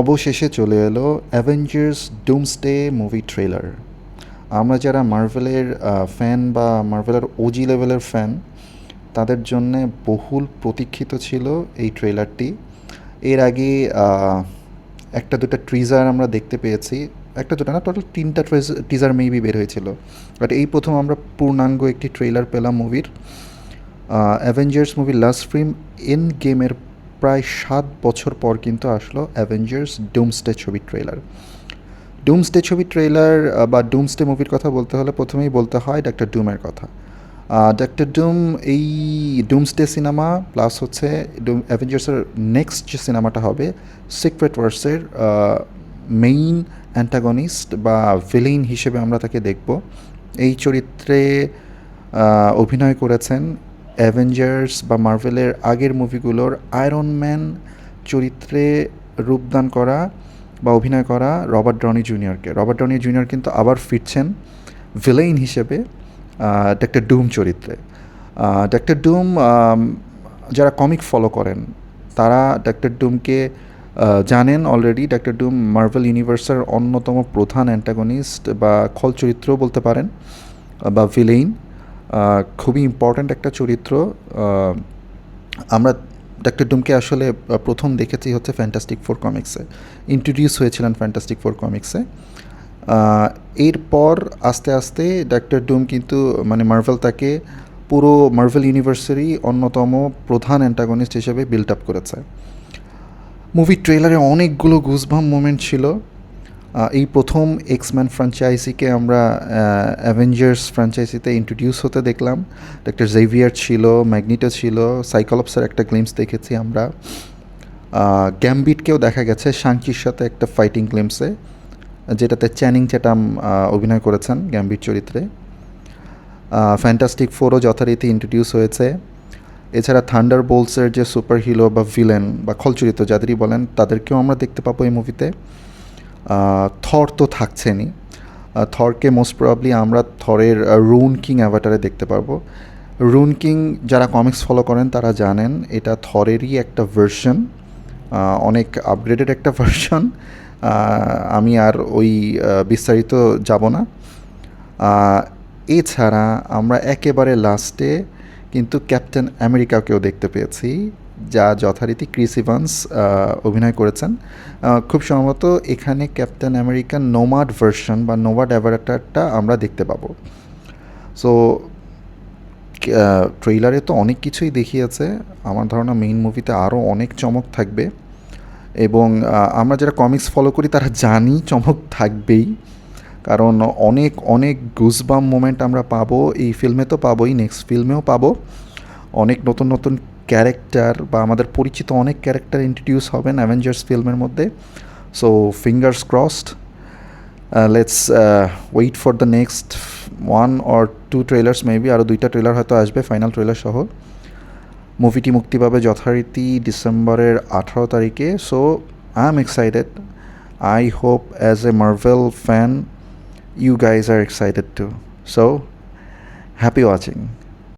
অবশেষে চলে এলো অ্যাভেঞ্জার্স ডুমসডে মুভি ট্রেলার। আমরা যারা মার্ভেলের ফ্যান বা মার্ভেলের ওজি লেভেলের ফ্যান, তাদের জন্যে বহুল প্রতীক্ষিত ছিল এই ট্রেলারটি। এর আগে একটা দুটো ট্রিজার আমরা দেখতে পেয়েছি, একটা দুটো না, টোটাল তিনটা টিজার মেবি বের হয়েছিল, বাট এই প্রথম আমরা পূর্ণাঙ্গ একটি ট্রেলার পেলাম মুভির। অ্যাভেঞ্জার্স মুভির লাস্ট ফিল্ম এন্ড গেমের প্রায় 7 বছর পর কিন্তু আসলো অ্যাভেঞ্জার্স ডুমসডে ছবির ট্রেলার। ডুমসডে ছবির ট্রেলার বা ডুমসডে মুভির কথা বলতে হলে প্রথমেই বলতে হয় ডাক্তার ডুমের কথা। ডাক্তার ডুম, এই ডুমসডে সিনেমা প্লাস হচ্ছে অ্যাভেঞ্জার্সের নেক্সট যে সিনেমাটা হবে সিক্রেট ওয়ার্সের মেইন অ্যান্টাগনিস্ট বা ভিলেইন হিসেবে আমরা তাকে দেখব। এই চরিত্রে অভিনয় করেছেন অ্যাভেঞ্জার্স বা মার্ভেলের আগের মুভিগুলোর আয়রন ম্যান চরিত্রে রূপদান করা বা অভিনয় করা রবার্ট ডনি জুনিয়রকে। রবার্ট ডনি জুনিয়র কিন্তু আবার ফিরছেন ভিলেইন হিসেবে ডাক্তার ডুম চরিত্রে। ডাক্তার ডুম, যারা কমিক ফলো করেন তারা ডাক্তার ডুমকে জানেন অলরেডি। ডাক্তার ডুম মার্ভেল ইউনিভার্সের অন্যতম প্রধান অ্যান্টাগনিস্ট বা খল চরিত্রও বলতে পারেন, বা ভিলেইন। খুবই ইম্পর্ট্যান্ট একটা চরিত্র। আমরা ডাক্তার ডুমকে আসলে প্রথম দেখেছি হচ্ছে ফ্যান্টাস্টিক ফোর কমিক্সে, ইন্ট্রোডিউস হয়েছিলেন ফ্যান্টাস্টিক ফোর কমিক্সে। এরপর আস্তে আস্তে ডাক্তার ডুম কিন্তু মানে মার্ভেল তাকে পুরো মার্ভেল ইউনিভার্সেরই অন্যতম প্রধান অ্যান্টাগনিস্ট হিসেবে বিল্ড আপ করেছে। মুভির ট্রেলারে অনেকগুলো গুজবাম মোমেন্ট ছিল। এই প্রথম এক্সম্যান ফ্র্যাঞ্চাইজিকে আমরা অ্যাভেঞ্জার্স ফ্র্যাঞ্চাইজিতে ইন্ট্রোডিউস হতে দেখলাম। ডক্টর জেভিয়ার ছিল, ম্যাগনিটো ছিল, সাইকলপসের একটা গ্লিমস দেখেছি আমরা। গ্যাম্বিটকেও দেখা গেছে শাংচির সাথে একটা ফাইটিং গ্লিমসে, যেটাতে চ্যানিং চ্যাটাম অভিনয় করেছেন গ্যাম্বিট চরিত্রে। ফ্যান্টাস্টিক ফোরও যথারীতি ইন্ট্রোডিউস হয়েছে। এছাড়া থান্ডার বোল্টসের যে সুপার হিরো বা ভিলেন বা খল চরিত্র যাদেরই বলেন, তাদেরকেও আমরা দেখতে পাবো এই মুভিতে। থর তো থাকছেনই। থরকে মোস্ট প্রবাবলি আমরা থরের রুন কিং অ্যাভাটারে দেখতে পারবো। রুন কিং যারা কমিক্স ফলো করেন তারা জানেন এটা থরেরই একটা ভার্সন, অনেক আপগ্রেডেড একটা ভার্সন। আমি আর ওই বিস্তারিত যাব না। এছাড়া আমরা একেবারে লাস্টে কিন্তু ক্যাপ্টেন আমেরিকাকেও দেখতে পেয়েছি, যা যথারীতি ক্রিস ইভান্স অভিনয় করেছেন। খুব সম্ভবত এখানে ক্যাপ্টেন আমেরিকান নোমাড ভার্সন বা নোমাড অ্যাভাটারটা আমরা দেখতে পাবো। সো ট্রেইলারে তো অনেক কিছুই দেখিয়েছে, আমার ধারণা মেইন মুভিতে আরও অনেক চমক থাকবে। এবং আমরা যারা কমিক্স ফলো করি তারা জানি চমক থাকবেই, কারণ অনেক অনেক গুজবাম মোমেন্ট আমরা পাবো এই ফিল্মে, তো পাবোই, নেক্সট ফিল্মেও পাবো। অনেক নতুন নতুন ক্যারেক্টার বা আমাদের পরিচিত অনেক ক্যারেক্টার ইন্ট্রোডিউস হবেন অ্যাভেঞ্জার্স ফিল্মের মধ্যে। So fingers crossed, let's wait for the next 1 or 2 trailers, maybe আরও 2টা ট্রেলার হয়তো আসবে ফাইনাল ট্রেলার সহ। মুভিটি মুক্তি পাবে যথারীতি ডিসেম্বরের 18 তারিখে। So I am excited. I hope as a Marvel fan you guys are excited too. So happy watching.